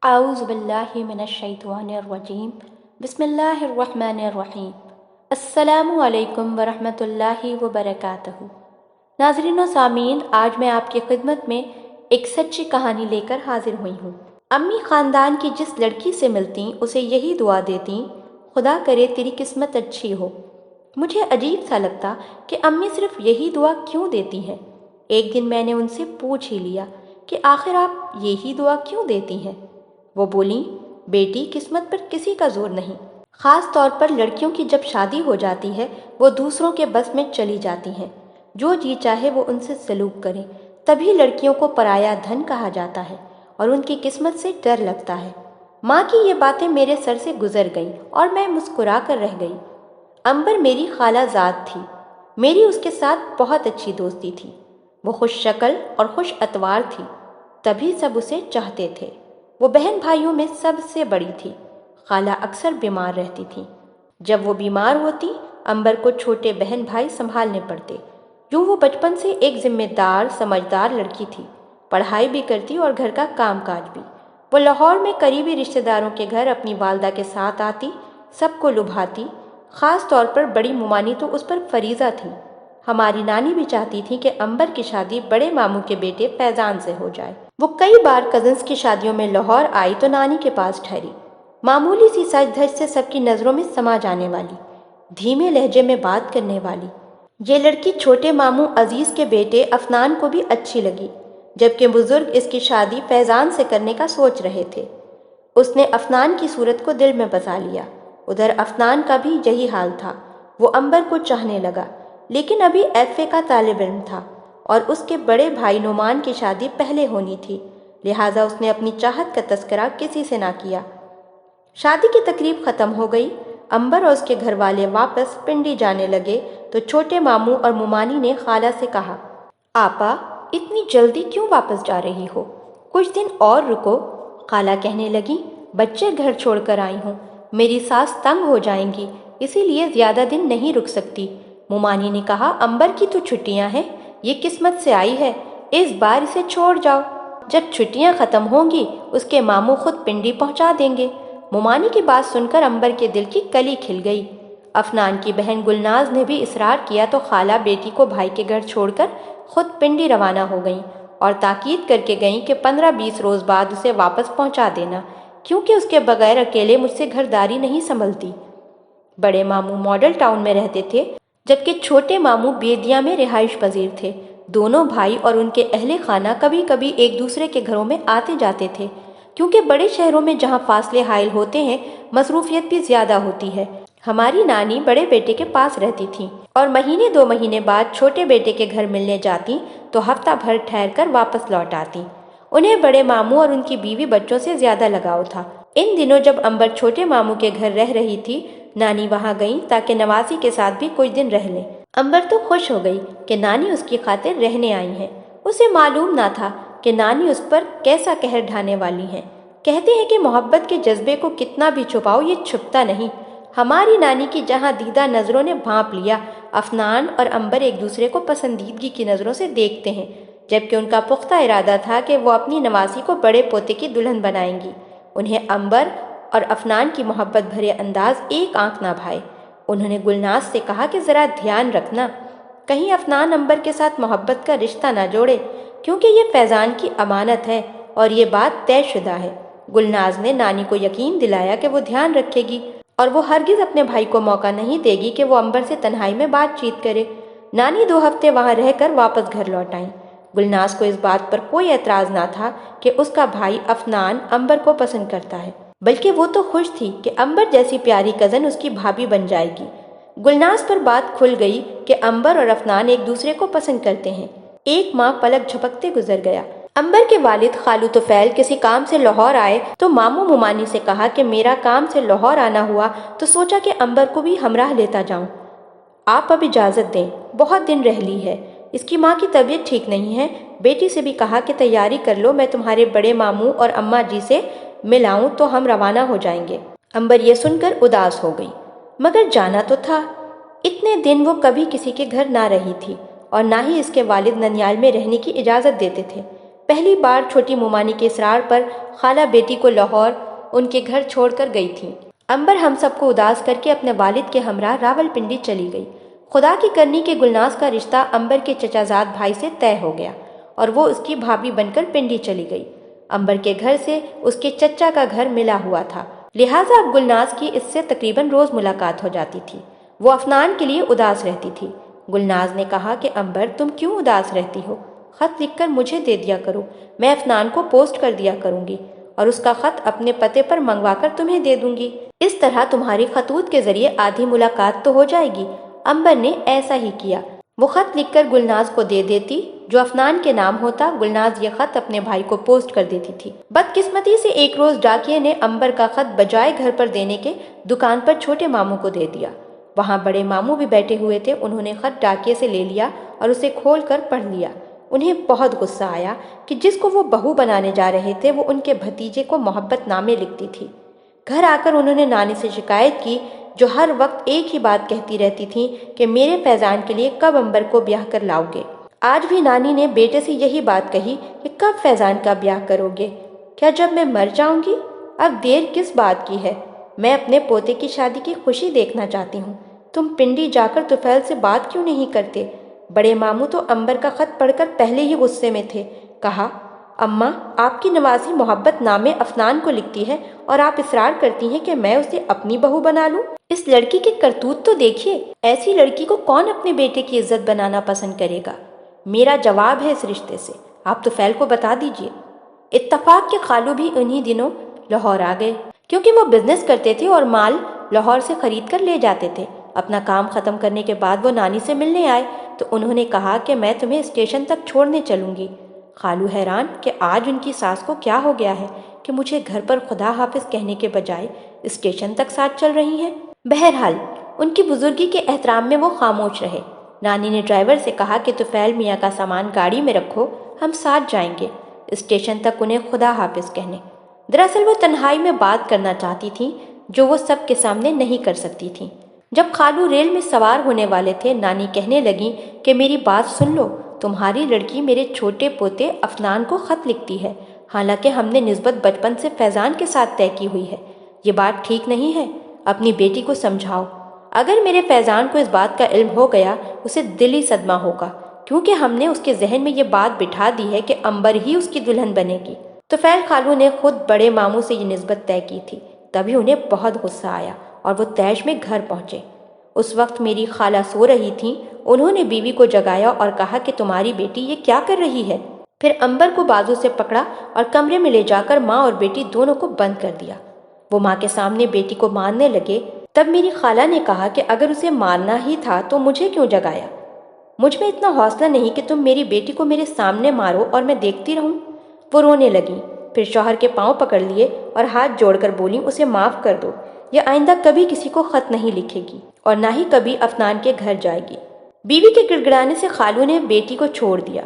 اعوذ باللہ من الشیطان الرجیم بسم اللہ الرحمن الرحیم السلام علیکم ورحمۃ اللہ وبرکاتہ۔ ناظرین و سامعین، آج میں آپ کی خدمت میں ایک سچی کہانی لے کر حاضر ہوئی ہوں۔ امی خاندان کی جس لڑکی سے ملتیں اسے یہی دعا دیتیں، خدا کرے تیری قسمت اچھی ہو۔ مجھے عجیب سا لگتا کہ امی صرف یہی دعا کیوں دیتی ہیں۔ ایک دن میں نے ان سے پوچھ ہی لیا کہ آخر آپ یہی دعا کیوں دیتی ہیں؟ وہ بولیں، بیٹی، قسمت پر کسی کا زور نہیں، خاص طور پر لڑکیوں کی جب شادی ہو جاتی ہے وہ دوسروں کے بس میں چلی جاتی ہیں، جو جی چاہے وہ ان سے سلوک کریں، تبھی لڑکیوں کو پرایا دھن کہا جاتا ہے اور ان کی قسمت سے ڈر لگتا ہے۔ ماں کی یہ باتیں میرے سر سے گزر گئیں اور میں مسکرا کر رہ گئی۔ عنبر میری خالہ زاد تھی، میری اس کے ساتھ بہت اچھی دوستی تھی۔ وہ خوش شکل اور خوش اتوار تھی، تبھی سب اسے چاہتے تھے۔ وہ بہن بھائیوں میں سب سے بڑی تھی۔ خالہ اکثر بیمار رہتی تھی۔ جب وہ بیمار ہوتی، عنبر کو چھوٹے بہن بھائی سنبھالنے پڑتے۔ یوں وہ بچپن سے ایک ذمہ دار، سمجھدار لڑکی تھی، پڑھائی بھی کرتی اور گھر کا کام کاج بھی۔ وہ لاہور میں قریبی رشتہ داروں کے گھر اپنی والدہ کے ساتھ آتی، سب کو لبھاتی۔ خاص طور پر بڑی ممانی تو اس پر فریضہ تھی۔ ہماری نانی بھی چاہتی تھی کہ عنبر کی شادی بڑے ماموں کے بیٹے فیضان سے ہو جائے۔ وہ کئی بار کزنز کی شادیوں میں لاہور آئی تو نانی کے پاس ٹھہری، معمولی سی سج دھج سے سب کی نظروں میں سما جانے والی، دھیمے لہجے میں بات کرنے والی۔ یہ لڑکی چھوٹے ماموں عزیز کے بیٹے افنان کو بھی اچھی لگی، جبکہ بزرگ اس کی شادی فیضان سے کرنے کا سوچ رہے تھے۔ اس نے افنان کی صورت کو دل میں بسا لیا۔ ادھر افنان کا بھی یہی حال تھا، وہ عنبر کو چاہنے لگا، لیکن ابھی ایف اے کا طالب علم تھا اور اس کے بڑے بھائی نعمان کی شادی پہلے ہونی تھی، لہٰذا اس نے اپنی چاہت کا تذکرہ کسی سے نہ کیا۔ شادی کی تقریب ختم ہو گئی، عنبر اور اس کے گھر والے واپس پنڈی جانے لگے تو چھوٹے ماموں اور ممانی نے خالہ سے کہا، آپا، اتنی جلدی کیوں واپس جا رہی ہو؟ کچھ دن اور رکو۔ خالہ کہنے لگی، بچے گھر چھوڑ کر آئی ہوں، میری ساس تنگ ہو جائیں گی، اسی لیے زیادہ دن نہیں رک سکتی۔ ممانی نے کہا، عنبر کی تو چھٹیاں ہیں، یہ قسمت سے آئی ہے، اس بار اسے چھوڑ جاؤ، جب چھٹیاں ختم ہوں گی اس کے ماموں خود پنڈی پہنچا دیں گے۔ ممانی کی بات سن کر عنبر کے دل کی کلی کھل گئی۔ افنان کی بہن گلناز نے بھی اصرار کیا تو خالہ بیٹی کو بھائی کے گھر چھوڑ کر خود پنڈی روانہ ہو گئیں اور تاکید کر کے گئیں کہ 15-20 روز بعد اسے واپس پہنچا دینا، کیونکہ اس کے بغیر اکیلے مجھ سے گھرداری نہیں سنبھلتی۔ بڑے ماموں ماڈل ٹاؤن میں رہتے تھے، جبکہ چھوٹے ماموں بیدیا میں رہائش پذیر تھے۔ دونوں بھائی اور ان کے اہل خانہ کبھی کبھی ایک دوسرے کے گھروں میں آتے جاتے تھے، کیونکہ بڑے شہروں میں جہاں فاصلے حائل ہوتے ہیں مصروفیت بھی زیادہ ہوتی ہے۔ ہماری نانی بڑے بیٹے کے پاس رہتی تھیں اور مہینے 2 مہینے بعد چھوٹے بیٹے کے گھر ملنے جاتی تو ہفتہ بھر ٹھہر کر واپس لوٹ آتی۔ انہیں بڑے ماموں اور ان کی بیوی بچوں سے زیادہ لگاؤ تھا۔ ان دنوں جب عنبر چھوٹے ماموں کے گھر رہ رہی تھی، نانی وہاں گئیں تاکہ نواسی کے ساتھ بھی کچھ دن رہ لیں۔ عنبر تو خوش ہو گئی کہ نانی اس کی خاطر رہنے آئی ہیں۔ اسے معلوم نہ تھا کہ نانی اس پر کیسا قہر ڈھانے والی ہیں۔ کہتے ہیں کہ محبت کے جذبے کو کتنا بھی چھپاؤ یہ چھپتا نہیں۔ ہماری نانی کی جہاں دیدہ نظروں نے بھانپ لیا، افنان اور عنبر ایک دوسرے کو پسندیدگی کی نظروں سے دیکھتے ہیں، جبکہ ان کا پختہ ارادہ تھا کہ وہ اپنی نواسی کو بڑے پوتے کی دلہن بنائیں گی۔ انہیں عنبر اور افنان کی محبت بھرے انداز ایک آنکھ نہ بھائے۔ انہوں نے گلناز سے کہا کہ ذرا دھیان رکھنا، کہیں افنان عنبر کے ساتھ محبت کا رشتہ نہ جوڑے، کیونکہ یہ فیضان کی امانت ہے اور یہ بات طے شدہ ہے۔ گلناز نے نانی کو یقین دلایا کہ وہ دھیان رکھے گی اور وہ ہرگز اپنے بھائی کو موقع نہیں دے گی کہ وہ عنبر سے تنہائی میں بات چیت کرے۔ نانی 2 ہفتے وہاں رہ کر واپس گھر لوٹ آئیں۔ گلناز کو اس بات پر کوئی اعتراض نہ تھا کہ اس کا بھائی افنان عنبر کو پسند کرتا ہے، بلکہ وہ تو خوش تھی کہ عنبر جیسی پیاری کزن اس کی بھابھی بن جائے گی۔ گلناز پر بات کھل گئی کہ عنبر اور افنان ایک دوسرے کو پسند کرتے ہیں۔ 1 ماہ پلک جھپکتے گزر گیا۔ عنبر کے والد خالو طفیل کسی کام سے لاہور آئے تو ماموں ممانی سے کہا کہ میرا کام سے لاہور آنا ہوا تو سوچا کہ عنبر کو بھی ہمراہ لیتا جاؤں۔ آپ اب اجازت دیں، بہت دن رہ لی ہے، اس کی ماں کی طبیعت ٹھیک نہیں ہے۔ بیٹی سے بھی کہا کہ تیاری کر لو، میں تمہارے بڑے ماموں اور اماں جی سے مل آؤں تو ہم روانہ ہو جائیں گے۔ عنبر یہ سن کر اداس ہو گئی، مگر جانا تو تھا۔ اتنے دن وہ کبھی کسی کے گھر نہ رہی تھی اور نہ ہی اس کے والد ننیال میں رہنے کی اجازت دیتے تھے۔ پہلی بار چھوٹی مومانی کے اصرار پر خالہ بیٹی کو لاہور ان کے گھر چھوڑ کر گئی تھی۔ امبر ہم سب کو اداس کر کے اپنے والد کے ہمراہ راول پنڈی چلی گئی۔ خدا کی کرنی کے گلناز کا رشتہ امبر کے چچا زاد بھائی سے طے ہو گیا اور وہ اس کی بھابھی بن کر پنڈی چلی گئی۔ امبر کے گھر سے اس کے چچا کا گھر ملا ہوا تھا، لہٰذا اب گلناز کی اس سے تقریباً روز ملاقات ہو جاتی تھی۔ وہ افنان کے لیے اداس رہتی تھی۔ گلناز نے کہا کہ امبر تم کیوں اداس رہتی ہو؟ خط لکھ کر مجھے دے دیا کرو، میں افنان کو پوسٹ کر دیا کروں گی اور اس کا خط اپنے پتے پر منگوا کر تمہیں دے دوں گی۔ اس طرح تمہاری خطوط کے ذریعے آدھی ملاقات تو ہو جائے گی۔ امبر نے ایسا ہی کیا۔ وہ خط لکھ کر گلناز کو دے دیتی، جو افنان کے نام ہوتا۔ گلناز یہ خط اپنے بھائی کو پوسٹ کر دیتی تھی۔ بدقسمتی سے ایک روز ڈاکیے نے امبر کا خط بجائے گھر پر دینے کے دکان پر چھوٹے ماموں کو دے دیا۔ وہاں بڑے ماموں بھی بیٹھے ہوئے تھے۔ انہوں نے خط ڈاکیے سے لے لیا اور اسے کھول کر پڑھ لیا۔ انہیں بہت غصہ آیا کہ جس کو وہ بہو بنانے جا رہے تھے وہ ان کے بھتیجے کو محبت نامے لکھتی تھی۔ گھر آ کر انہوں نے نانی سے شکایت کی، جو ہر وقت ایک ہی بات کہتی رہتی تھی کہ میرے فیضان کے لیے کب امبر کو بیاہ کر لاؤ گے۔ آج بھی نانی نے بیٹے سے یہی بات کہی کہ کب فیضان کا بیاہ کرو گے؟ کیا جب میں مر جاؤں گی؟ اب دیر کس بات کی ہے؟ میں اپنے پوتے کی شادی کی خوشی دیکھنا چاہتی ہوں۔ تم پنڈی جا کر طفیل سے بات کیوں نہیں کرتے؟ بڑے ماموں تو امبر کا خط پڑھ کر پہلے ہی غصے میں تھے۔ کہا، اماں آپ کی نوازی محبت نامے افنان کو لکھتی ہے اور آپ اصرار کرتی ہیں کہ میں اسے اپنی بہو بنا لوں۔ اس لڑکی کے کرتوت تو دیکھیے، ایسی لڑکی کو کون اپنے بیٹے کی عزت بنانا پسند کرے گا؟ میرا جواب ہے اس رشتے سے، آپ طفیل کو بتا دیجیے۔ اتفاق کے خالو بھی انہی دنوں لاہور آ گئے، کیونکہ وہ بزنس کرتے تھے اور مال لاہور سے خرید کر لے جاتے تھے۔ اپنا کام ختم کرنے کے بعد وہ نانی سے ملنے آئے تو انہوں نے کہا کہ میں تمہیں اسٹیشن تک چھوڑنے چلوں گی۔ خالو حیران کہ آج ان کی ساس کو کیا ہو گیا ہے کہ مجھے گھر پر خدا حافظ کہنے کے بجائے اسٹیشن تک ساتھ چل رہی ہیں۔ بہرحال ان کی بزرگی کے احترام میں وہ خاموش رہے۔ نانی نے ڈرائیور سے کہا کہ طفیل میاں کا سامان گاڑی میں رکھو، ہم ساتھ جائیں گے اسٹیشن تک انہیں خدا حافظ کہنے۔ دراصل وہ تنہائی میں بات کرنا چاہتی تھیں جو وہ سب کے سامنے نہیں کر سکتی تھیں۔ جب خالو ریل میں سوار ہونے والے تھے، نانی کہنے لگیں کہ میری بات سن لو، تمہاری لڑکی میرے چھوٹے پوتے افنان کو خط لکھتی ہے، حالانکہ ہم نے نسبت بچپن سے فیضان کے ساتھ طے کی ہوئی ہے۔ یہ بات ٹھیک نہیں ہے، اپنی بیٹی کو سمجھاؤ۔ اگر میرے فیضان کو اس بات کا علم ہو گیا، اسے دلی صدمہ ہوگا، کیونکہ ہم نے اس کے ذہن میں یہ بات بٹھا دی ہے کہ امبر ہی اس کی دلہن بنے گی۔ طفیل خالو نے خود بڑے ماموں سے یہ نسبت طے کی تھی، تبھی انہیں بہت غصہ آیا اور وہ طیش میں گھر پہنچے۔ اس وقت میری خالہ سو رہی تھیں۔ انہوں نے بیوی کو جگایا اور کہا کہ تمہاری بیٹی یہ کیا کر رہی ہے؟ پھر امبر کو بازو سے پکڑا اور کمرے میں لے جا کر ماں اور بیٹی دونوں کو بند کر دیا۔ وہ ماں کے سامنے بیٹی کو مارنے لگے۔ تب میری خالہ نے کہا کہ اگر اسے مارنا ہی تھا تو مجھے کیوں جگایا؟ مجھ میں اتنا حوصلہ نہیں کہ تم میری بیٹی کو میرے سامنے مارو اور میں دیکھتی رہوں۔ وہ رونے لگیں، پھر شوہر کے پاؤں پکڑ لیے اور ہاتھ جوڑ کر بولیں، اسے معاف کر دو، یہ آئندہ کبھی کسی کو خط نہیں لکھے گی اور نہ ہی کبھی افنان کے گھر جائے گی۔ بیوی کے گڑگڑانے سے خالو نے بیٹی کو چھوڑ دیا،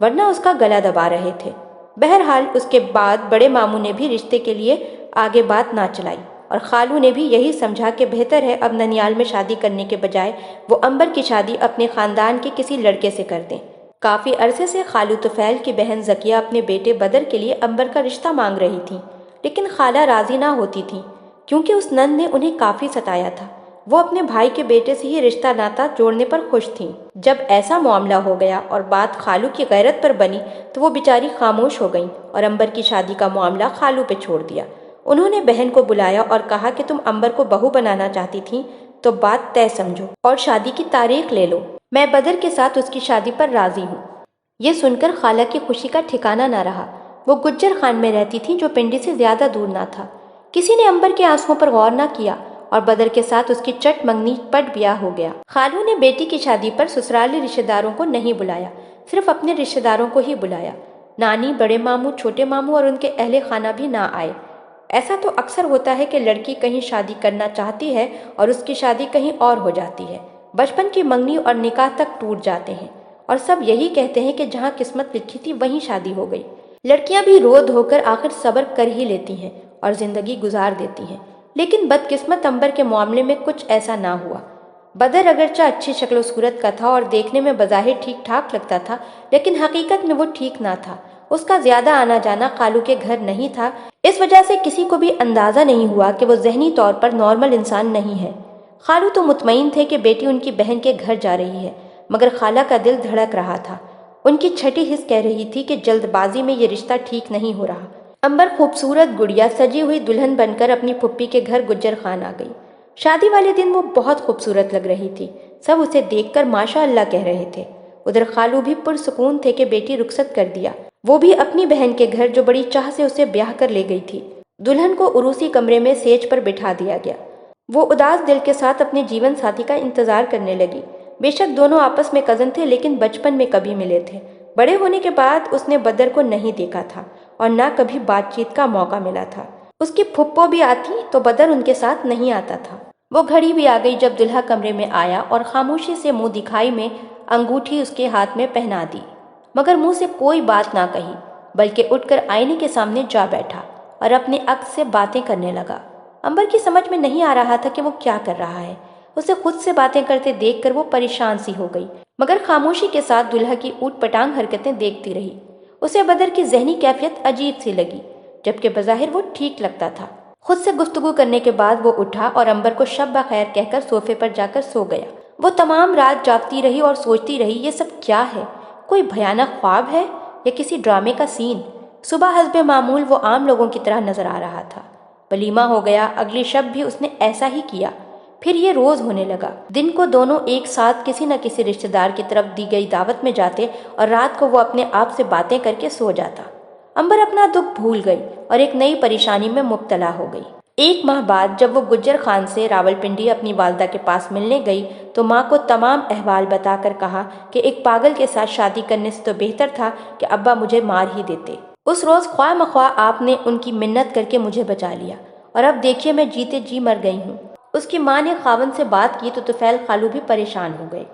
ورنہ اس کا گلا دبا رہے تھے۔ بہرحال اس کے بعد بڑے ماموں نے بھی رشتے کے لیے آگے بات نہ چلائی اور خالو نے بھی یہی سمجھا کہ بہتر ہے اب ننیال میں شادی کرنے کے بجائے وہ امبر کی شادی اپنے خاندان کے کسی لڑکے سے کر دیں۔ کافی عرصے سے خالو طفیل کی بہن زکیہ اپنے بیٹے بدر کے لیے امبر کا رشتہ مانگ رہی تھیں، لیکن خالہ راضی نہ ہوتی تھیں کیونکہ اس نند نے انہیں کافی ستایا تھا۔ وہ اپنے بھائی کے بیٹے سے ہی رشتہ ناتا جوڑنے پر خوش تھیں۔ جب ایسا معاملہ ہو گیا اور بات خالو کی غیرت پر بنی تو وہ بیچاری خاموش ہو گئیں اور امبر کی شادی کا معاملہ خالو پہ چھوڑ دیا۔ انہوں نے بہن کو بلایا اور کہا کہ تم امبر کو بہو بنانا چاہتی تھیں تو بات طے سمجھو اور شادی کی تاریخ لے لو، میں بدر کے ساتھ اس کی شادی پر راضی ہوں۔ یہ سن کر خالہ کی خوشی کا ٹھکانہ نہ رہا۔ وہ گجر خان میں رہتی تھیں جو پنڈی سے زیادہ دور نہ تھا۔ کسی نے امبر کے آنسوؤں پر غور نہ کیا اور بدر کے ساتھ اس کی چٹ منگنی پٹ بیاہ ہو گیا۔ خالو نے بیٹی کی شادی پر سسرالی رشتہ داروں کو نہیں بلایا، صرف اپنے رشتہ داروں کو ہی بلایا۔ نانی، بڑے ماموں، چھوٹے ماموں اور ان کے اہل خانہ بھی نہ آئے۔ ایسا تو اکثر ہوتا ہے کہ لڑکی کہیں شادی کرنا چاہتی ہے اور اس کی شادی کہیں اور ہو جاتی ہے، بچپن کی منگنی اور نکاح تک ٹوٹ جاتے ہیں اور سب یہی کہتے ہیں کہ جہاں قسمت لکھی تھی وہیں شادی ہو گئی۔ لڑکیاں بھی رو دھو کر آخر صبر کر ہی لیتی ہیں اور زندگی گزار دیتی ہیں، لیکن بدقسمت امبر کے معاملے میں کچھ ایسا نہ ہوا۔ بدر اگرچہ اچھی شکل و صورت کا تھا اور دیکھنے میں بظاہر ٹھیک ٹھاک لگتا تھا، لیکن حقیقت میں وہ ٹھیک نہ تھا۔ اس کا زیادہ آنا جانا خالو کے گھر نہیں تھا، اس وجہ سے کسی کو بھی اندازہ نہیں ہوا کہ وہ ذہنی طور پر نارمل انسان نہیں ہے۔ خالو تو مطمئن تھے کہ بیٹی ان کی بہن کے گھر جا رہی ہے، مگر خالہ کا دل دھڑک رہا تھا۔ ان کی چھٹی حس کہہ رہی تھی کہ جلد بازی میں یہ رشتہ ٹھیک نہیں ہو رہا۔ امبر خوبصورت گڑیا سجی ہوئی دلہن بن کر اپنی پھپھی کے گھر گجر خان آ گئی۔ شادی والے دن وہ بہت خوبصورت لگ رہی تھی، سب اسے دیکھ کر ماشاء اللہ کہہ رہے تھے۔ ادھر خالو بھی پرسکون تھے کہ بیٹی رخصت کر دیا، وہ بھی اپنی بہن کے گھر جو بڑی چاہ سے اسے بیاہ کر لے گئی تھی۔ دلہن کو عروسی کمرے میں سیج پر بٹھا دیا گیا۔ وہ اداس دل کے ساتھ اپنے جیون ساتھی کا انتظار کرنے لگی۔ بے شک دونوں آپس میں کزن تھے، لیکن بچپن میں کبھی ملے تھے۔ بڑے ہونے کے بعد اس نے بدر کو نہیں دیکھا تھا اور نہ کبھی بات چیت کا موقع ملا تھا۔ اس کی پھپھو بھی آتی تو بدر ان کے ساتھ نہیں آتا تھا۔ وہ گھڑی بھی آ گئی جب دلہا کمرے میں آیا اور خاموشی سے منہ دکھائی میں انگوٹھی اس کے ہاتھ میں پہنا دی، مگر منہ سے کوئی بات نہ کہی، بلکہ اٹھ کر آئینے کے سامنے جا بیٹھا اور اپنے عکس سے باتیں کرنے لگا۔ امبر کی سمجھ میں نہیں آ رہا تھا کہ وہ کیا کر رہا ہے۔ اسے خود سے باتیں کرتے دیکھ کر وہ پریشان سی ہو گئی، مگر خاموشی کے ساتھ دلہا کی اوٹ پٹانگ حرکتیں دیکھتی رہی۔ اسے بدر کی ذہنی کیفیت عجیب سی لگی، جبکہ بظاہر وہ ٹھیک لگتا تھا۔ خود سے گفتگو کرنے کے بعد وہ اٹھا اور امبر کو شب بخیر کہہ کر صوفے پر جا کر سو گیا۔ وہ تمام رات جاگتی رہی اور سوچتی رہی، یہ سب کیا ہے؟ کوئی بھیانک خواب ہے یا کسی ڈرامے کا سین؟ صبح حسب معمول وہ عام لوگوں کی طرح نظر آ رہا تھا۔ ولیمہ ہو گیا، اگلی شب بھی اس نے ایسا ہی کیا، پھر یہ روز ہونے لگا۔ دن کو دونوں ایک ساتھ کسی نہ کسی رشتہ دار کی طرف دی گئی دعوت میں جاتے اور رات کو وہ اپنے آپ سے باتیں کر کے سو جاتا۔ امبر اپنا دکھ بھول گئی اور ایک نئی پریشانی میں مبتلا ہو گئی۔ ایک ماہ بعد جب وہ گجر خان سے راولپنڈی اپنی والدہ کے پاس ملنے گئی تو ماں کو تمام احوال بتا کر کہا کہ ایک پاگل کے ساتھ شادی کرنے سے تو بہتر تھا کہ ابا مجھے مار ہی دیتے۔ اس روز خواہ مخواہ آپ نے ان کی منت کر کے مجھے بچا لیا، اور اب دیکھیے میں جیتے جی مر گئی ہوں۔ اس کی ماں نے خاوند سے بات کی تو طفیل خالو بھی پریشان ہو گئے۔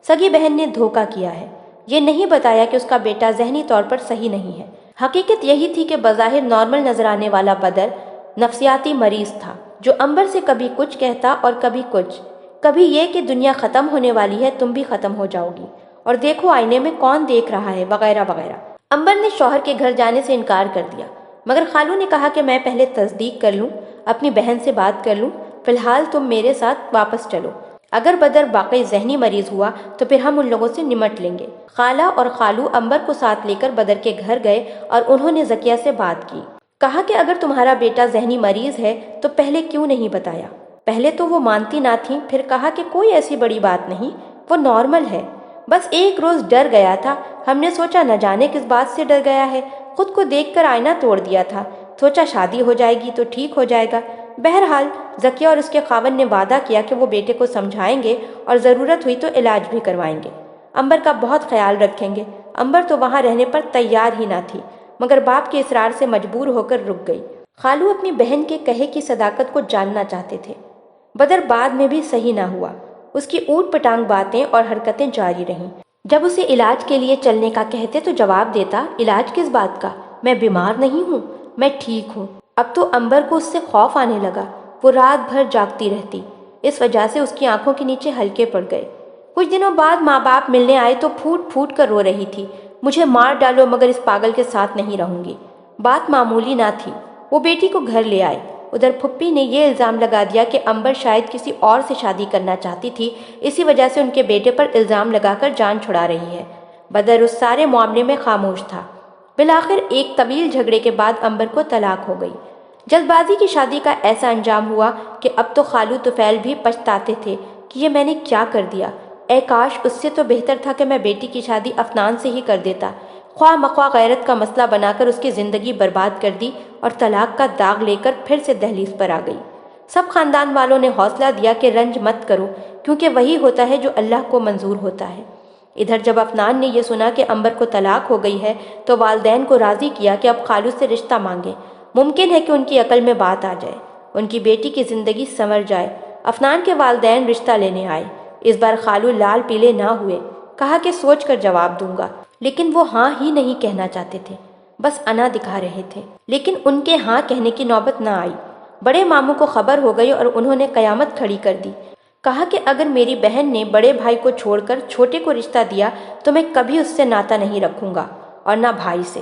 سگی بہن نے دھوکہ کیا ہے، یہ نہیں بتایا کہ اس کا بیٹا ذہنی طور پر صحیح نہیں ہے۔ حقیقت یہی تھی کہ بظاہر نارمل نظر آنے والا بدر نفسیاتی مریض تھا، جو امبر سے کبھی کچھ کہتا اور کبھی کچھ، کبھی یہ کہ دنیا ختم ہونے والی ہے، تم بھی ختم ہو جاؤ گی، اور دیکھو آئینے میں کون دیکھ رہا ہے، وغیرہ وغیرہ۔ امبر نے شوہر کے گھر جانے سے انکار کر دیا، مگر خالو نے کہا کہ میں پہلے تصدیق کر لوں، اپنی بہن سے بات کر لوں، فی الحال تم میرے ساتھ واپس چلو۔ اگر بدر واقعی ذہنی مریض ہوا تو پھر ہم ان لوگوں سے نمٹ لیں گے۔ خالہ اور خالو امبر کو ساتھ لے کر بدر کے گھر گئے اور انہوں نے زکیہ سے بات کی۔ کہا کہ اگر تمہارا بیٹا ذہنی مریض ہے تو پہلے کیوں نہیں بتایا؟ پہلے تو وہ مانتی نہ تھیں، پھر کہا کہ کوئی ایسی بڑی بات نہیں، وہ نارمل ہے، بس ایک روز ڈر گیا تھا، ہم نے سوچا نہ جانے کس بات سے ڈر گیا ہے، خود کو دیکھ کر آئینہ توڑ دیا تھا، سوچا شادی ہو جائے گی تو ٹھیک ہو جائے گا۔ بہرحال زکیہ اور اس کے خاوند نے وعدہ کیا کہ وہ بیٹے کو سمجھائیں گے اور ضرورت ہوئی تو علاج بھی کروائیں گے، امبر کا بہت خیال رکھیں گے۔ امبر تو وہاں رہنے پر تیار ہی نہ تھی، مگر باپ کے اصرار سے مجبور ہو کر رک گئی۔ خالو اپنی بہن کے کہے کی صداقت کو جاننا چاہتے تھے۔ بدر بعد میں بھی صحیح نہ ہوا، اس کی اوٹ پٹانگ باتیں اور حرکتیں جاری رہیں۔ جب اسے علاج کے لیے چلنے کا کہتے تو جواب دیتا، علاج کس بات کا، میں بیمار نہیں ہوں، میں ٹھیک ہوں۔ اب تو امبر کو اس سے خوف آنے لگا، وہ رات بھر جاگتی رہتی، اس وجہ سے اس کی آنکھوں کے نیچے ہلکے پڑ گئے۔ کچھ دنوں بعد ماں باپ ملنے آئے تو پھوٹ پھوٹ کر رو رہی تھی، مجھے مار ڈالو مگر اس پاگل کے ساتھ نہیں رہوں گی۔ بات معمولی نہ تھی، وہ بیٹی کو گھر لے آئے۔ ادھر پھپھی نے یہ الزام لگا دیا کہ امبر شاید کسی اور سے شادی کرنا چاہتی تھی، اسی وجہ سے ان کے بیٹے پر الزام لگا کر جان چھڑا رہی ہے۔ بدر اس سارے معاملے میں خاموش تھا۔ بالآخر ایک طویل جھگڑے کے بعد امبر کو طلاق ہو گئی۔ جلد بازی کی شادی کا ایسا انجام ہوا کہ اب تو خالو طفیل بھی پچھتاتے تھے کہ یہ میں نے کیا کر دیا، اے کاش اس سے تو بہتر تھا کہ میں بیٹی کی شادی افنان سے ہی کر دیتا۔ خواہ مخواہ غیرت کا مسئلہ بنا کر اس کی زندگی برباد کر دی اور طلاق کا داغ لے کر پھر سے دہلیز پر آ گئی۔ سب خاندان والوں نے حوصلہ دیا کہ رنج مت کرو، کیونکہ وہی ہوتا ہے جو اللہ کو منظور ہوتا ہے۔ ادھر جب افنان نے یہ سنا کہ امبر کو طلاق ہو گئی ہے تو والدین کو راضی کیا کہ اب خالو سے رشتہ مانگے، ممکن ہے کہ ان کی عقل میں بات آ جائے، ان کی بیٹی کی زندگی سنور جائے۔ افنان کے والدین رشتہ لینے آئے۔ اس بار خالو لال پیلے نہ ہوئے، کہا کہ سوچ کر جواب دوں گا، لیکن وہ ہاں ہی نہیں کہنا چاہتے تھے، بس انا دکھا رہے تھے۔ لیکن ان کے ہاں کہنے کی نوبت نہ آئی۔ بڑے ماموں کو خبر ہو گئی اور انہوں نے قیامت کھڑی کر دی۔ کہا کہ اگر میری بہن نے بڑے بھائی کو چھوڑ کر چھوٹے کو رشتہ دیا تو میں کبھی اس سے ناتا نہیں رکھوں گا، اور نہ بھائی سے۔